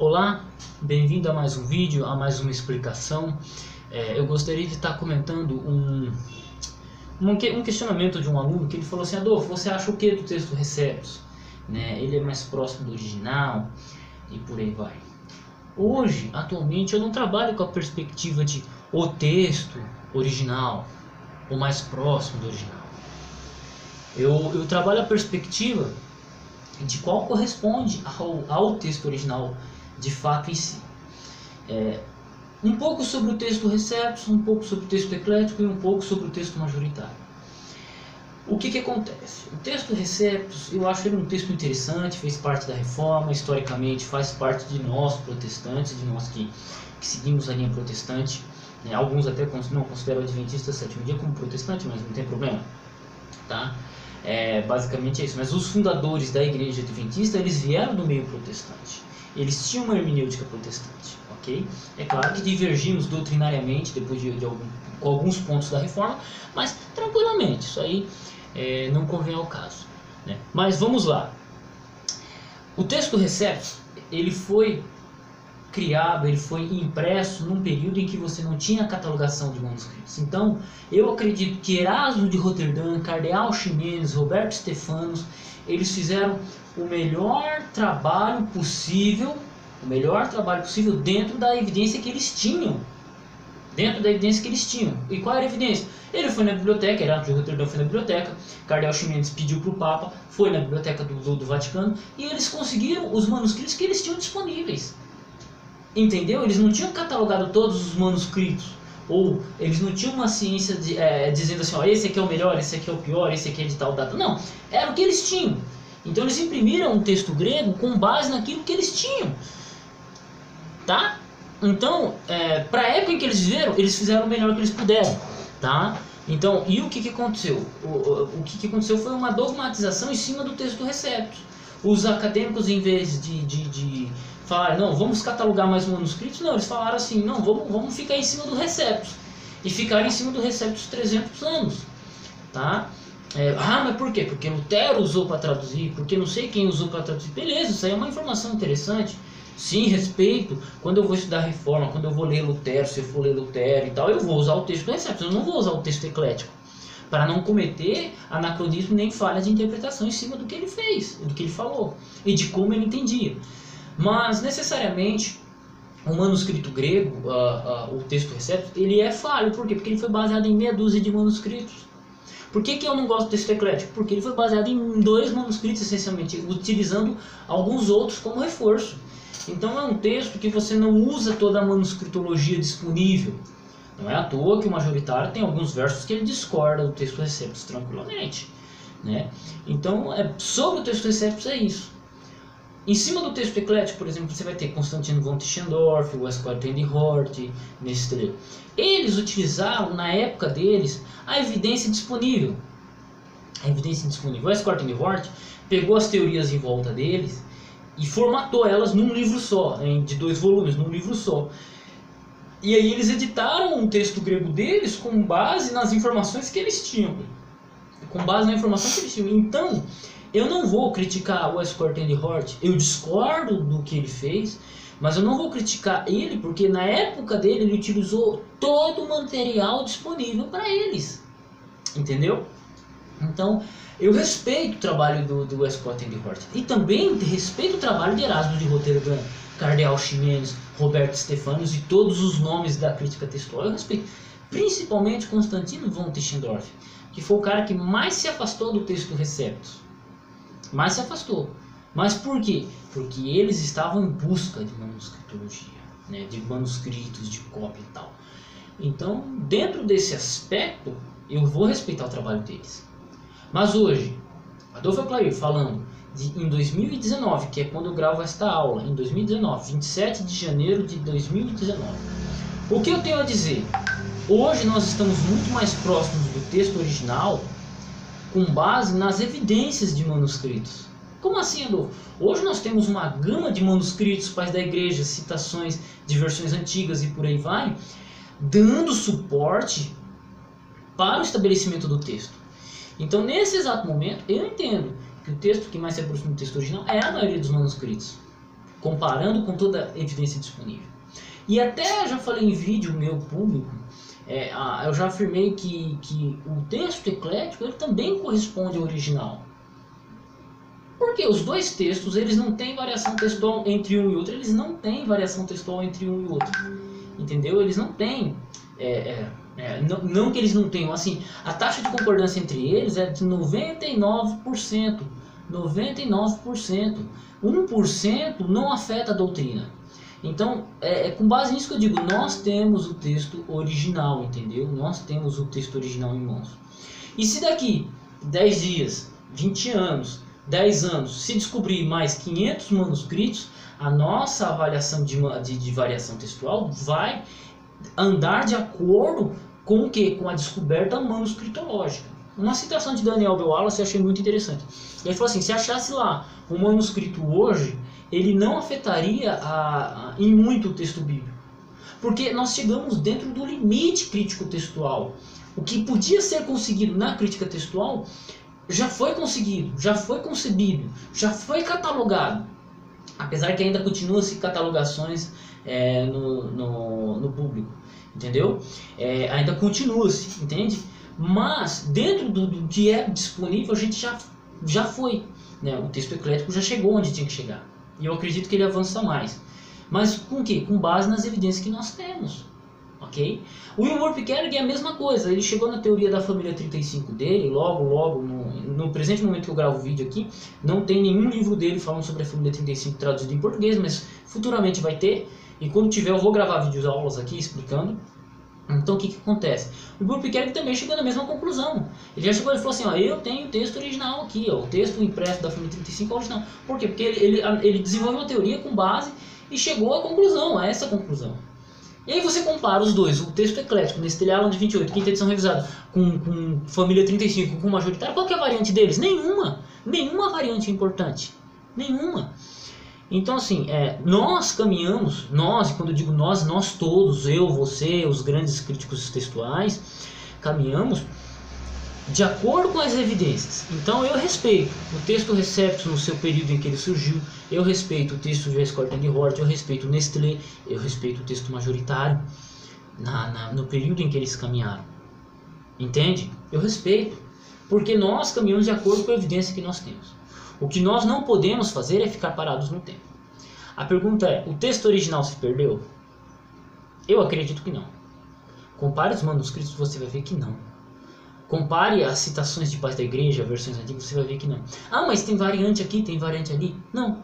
Olá, bem-vindo a mais um vídeo, a mais uma explicação. Eu gostaria de estar comentando um questionamento de um aluno que ele falou assim: Adolfo, você acha o que do texto Receptus? Ele é mais próximo do original e por aí vai. Hoje, atualmente, eu não trabalho com a perspectiva de o texto original, ou mais próximo do original. Eu trabalho a perspectiva de qual corresponde ao texto original de fato em si. Um pouco sobre o texto Receptus, um pouco sobre o texto eclético e um pouco sobre o texto majoritário. O que acontece? O texto Receptus, eu acho ele um texto interessante, fez parte da Reforma, historicamente faz parte de nós protestantes, de nós que seguimos a linha protestante. Alguns até não consideram o Adventista Sétimo Dia como protestante, mas não tem problema, tá? Basicamente é isso. Mas os fundadores da Igreja Adventista, eles vieram do meio protestante. Eles tinham uma hermenêutica protestante, ok? É claro que divergimos doutrinariamente depois com alguns pontos da Reforma, mas tranquilamente, isso aí não convém ao caso, né? Mas vamos lá. O texto Receptus, ele foi criado, ele foi impresso num período em que você não tinha catalogação de manuscritos. Então, eu acredito que Erasmo de Roterdã, Cardeal Ximenes, Roberto Stefanos, eles fizeram o melhor trabalho possível dentro da evidência que eles tinham. E qual era a evidência? Ele foi na biblioteca, Erasmo de Roterdã foi na biblioteca, Cardeal Ximenes pediu para o Papa, foi na biblioteca do Vaticano, e eles conseguiram os manuscritos que eles tinham disponíveis. Entendeu? Eles não tinham catalogado todos os manuscritos, ou eles não tinham uma ciência dizendo assim, ó, esse aqui é o melhor, esse aqui é o pior, esse aqui é de tal data. Não, era o que eles tinham. Então eles imprimiram um texto grego com base naquilo que eles tinham, tá? Então, para a época em que eles viveram, eles fizeram o melhor que eles puderam, tá? Então, e o que aconteceu? O que aconteceu foi uma dogmatização em cima do texto Receptus. Os acadêmicos, em vez de falar, não, vamos catalogar mais manuscritos, não, eles falaram assim, não, vamos ficar em cima do Receptus. E ficaram em cima do Receptus 300 anos, tá? Mas por quê? Porque Lutero usou para traduzir, porque não sei quem usou para traduzir. Beleza, isso aí é uma informação interessante. Sim, respeito. Quando eu vou estudar Reforma, quando eu vou ler Lutero, se eu for ler Lutero e tal, eu vou usar o texto Receptus, eu não vou usar o texto eclético, para não cometer anacronismo nem falha de interpretação em cima do que ele fez, do que ele falou e de como ele entendia. Mas necessariamente o manuscrito grego, o texto Receptus, ele é falho. Por quê? Porque ele foi baseado em meia dúzia de manuscritos. Por que eu não gosto do texto eclético? Porque ele foi baseado em 2 manuscritos essencialmente, utilizando alguns outros como reforço. Então é um texto que você não usa toda a manuscritologia disponível. Não é à toa que o majoritário tem alguns versos que ele discorda do texto Receptus tranquilamente, né? Então, sobre o texto Receptus é isso. Em cima do texto eclético, por exemplo, você vai ter Constantino von Tischendorf, Westcott de Hort, Nestlé. Eles utilizaram, na época deles, a evidência disponível. Westcott de Hort pegou as teorias em volta deles e formatou elas num livro só, de 2 volumes, num livro só. E aí eles editaram um texto grego deles com base nas informações que eles tinham. Então, eu não vou criticar o Westcott de Hort, eu discordo do que ele fez, mas eu não vou criticar ele porque na época dele ele utilizou todo o material disponível para eles. Entendeu? Então, eu respeito o trabalho do Westcott de Hort e também respeito o trabalho de Erasmo de Roterdã, Cardeal Ximenes, Roberto Stefanos e todos os nomes da crítica textual. Eu respeito principalmente Constantino von Tischendorf, que foi o cara que mais se afastou do texto Receptus. Mais se afastou. Mas por quê? Porque eles estavam em busca de manuscritologia, de manuscritos, de cópia e tal. Então, dentro desse aspecto, eu vou respeitar o trabalho deles. Mas hoje, Adolfo Clair falando em 2019, que é quando eu gravo esta aula, em 2019, 27 de janeiro de 2019. O que eu tenho a dizer? Hoje nós estamos muito mais próximos do texto original com base nas evidências de manuscritos. Como assim, Adolfo? Hoje nós temos uma gama de manuscritos, pais da igreja, citações de versões antigas e por aí vai, dando suporte para o estabelecimento do texto. Então, nesse exato momento, eu entendo que o texto que mais se aproxima do texto original é a maioria dos manuscritos. comparando com toda a evidência disponível. E até já falei em vídeo meu público, eu já afirmei que o texto eclético ele também corresponde ao original. Porque os dois textos eles não têm variação textual entre um e outro, eles não têm variação textual entre um e outro. Entendeu? Eles não têm. Não que eles não tenham, assim, a taxa de concordância entre eles é de 99%. 99%. 1% não afeta a doutrina. Então, com base nisso que eu digo, nós temos o texto original, entendeu? Nós temos o texto original em mãos. E se daqui 10 dias, 20 anos, 10 anos, se descobrir mais 500 manuscritos, a nossa avaliação de variação textual vai andar de acordo com o quê? Com a descoberta manuscritológica. Uma citação de Daniel B. Wallace eu achei muito interessante. Ele falou assim, se achasse lá um manuscrito hoje, ele não afetaria em muito o texto bíblico. Porque nós chegamos dentro do limite crítico textual. O que podia ser conseguido na crítica textual já foi conseguido, já foi concebido, já foi catalogado. Apesar que ainda continua-se catalogações no público, entendeu? Ainda continua-se, entende? Mas dentro do que é disponível a gente já foi, né? O texto eclético já chegou onde tinha que chegar. E eu acredito que ele avança mais. Mas com o quê? Com base nas evidências que nós temos. Ok? O William Burke-Kerrig é a mesma coisa. Ele chegou na teoria da família 35 dele, logo no presente momento que eu gravo o vídeo aqui, não tem nenhum livro dele falando sobre a família 35 traduzido em português, mas futuramente vai ter. E quando tiver eu vou gravar vídeos aulas aqui explicando. Então o que acontece? O Burke-Kerrig também chegou na mesma conclusão. Ele já chegou e falou assim, ó, eu tenho o texto original aqui, ó, o texto impresso da família 35 é original. Por quê? Porque ele desenvolveu uma teoria com base e chegou à conclusão, a essa conclusão. E aí você compara os dois, o texto eclético, Nestlé Aland de 28, quinta edição revisada, com família 35, com majoritário, qual que é a variante deles? Nenhuma. Nenhuma variante importante. Nenhuma. Então assim, nós caminhamos, e quando eu digo nós todos, eu, você, os grandes críticos textuais, caminhamos de acordo com as evidências. Então eu respeito o texto Receptus no seu período em que ele surgiu, eu respeito o texto de Escort and Hort, eu respeito o Nestlé, eu respeito o texto majoritário no período em que eles caminharam. Entende? Eu respeito, porque nós caminhamos de acordo com a evidência que nós temos. O que nós não podemos fazer é ficar parados no tempo. A pergunta é, o texto original se perdeu? Eu acredito que não. Compare os manuscritos, você vai ver que não. Compare as citações de pais da igreja, versões antigas, você vai ver que não. Ah, mas tem variante aqui, tem variante ali. Não.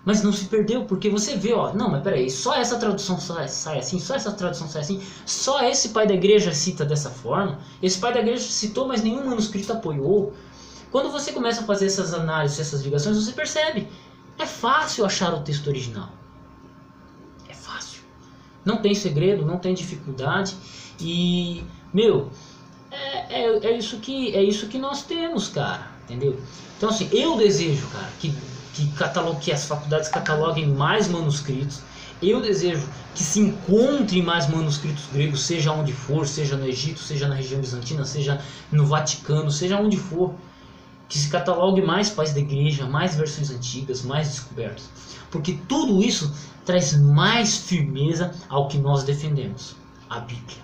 Mas não se perdeu, porque você vê, ó, não, mas peraí, só essa tradução sai assim, só essa tradução sai assim, só esse pai da igreja cita dessa forma, esse pai da igreja citou, mas nenhum manuscrito apoiou. Quando você começa a fazer essas análises, essas ligações, você percebe, é fácil achar o texto original. É fácil. Não tem segredo, não tem dificuldade e, meu, é isso que nós temos, cara, entendeu? Então assim, eu desejo, cara, que as faculdades cataloguem mais manuscritos. Eu desejo que se encontrem mais manuscritos gregos, seja onde for, seja no Egito, seja na região bizantina, seja no Vaticano, seja onde for. Que se catalogue mais pais da igreja, mais versões antigas, mais descobertas. Porque tudo isso traz mais firmeza ao que nós defendemos, a Bíblia.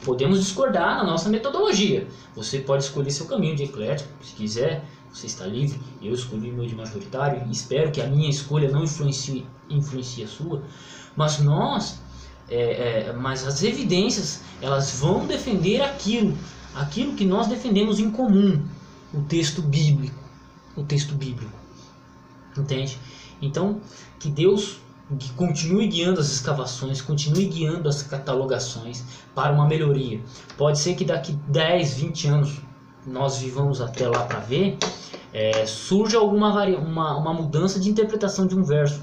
Podemos discordar na nossa metodologia. Você pode escolher seu caminho de eclético, se quiser, você está livre. Eu escolhi o meu de majoritário e espero que a minha escolha não influencie a sua. Mas mas as evidências, elas vão defender aquilo que nós defendemos em comum. O texto bíblico, entende? Então, que Deus continue guiando as escavações, continue guiando as catalogações para uma melhoria. Pode ser que daqui 10, 20 anos nós vivamos até lá para ver, surja uma mudança de interpretação de um verso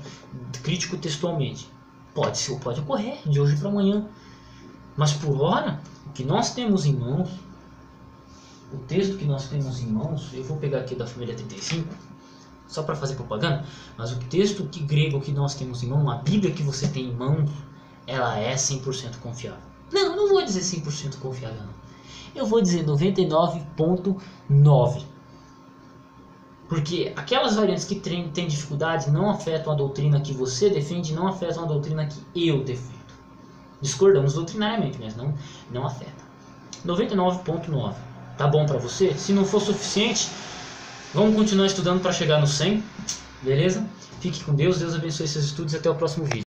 crítico textualmente. Pode ocorrer de hoje para amanhã, mas por hora, o que nós temos em mãos, o texto que nós temos em mãos, eu vou pegar aqui da família 35, só para fazer propaganda, mas o texto grego que nós temos em mão, a Bíblia que você tem em mão, ela é 100% confiável. Não, eu não vou dizer 100% confiável, não. Eu vou dizer 99,9%. Porque aquelas variantes que têm dificuldade não afetam a doutrina que você defende, não afetam a doutrina que eu defendo. Discordamos doutrinariamente, mas não afeta. 99.9. Tá bom para você? Se não for suficiente, vamos continuar estudando para chegar no 100. Beleza? Fique com Deus, Deus abençoe seus estudos e até o próximo vídeo.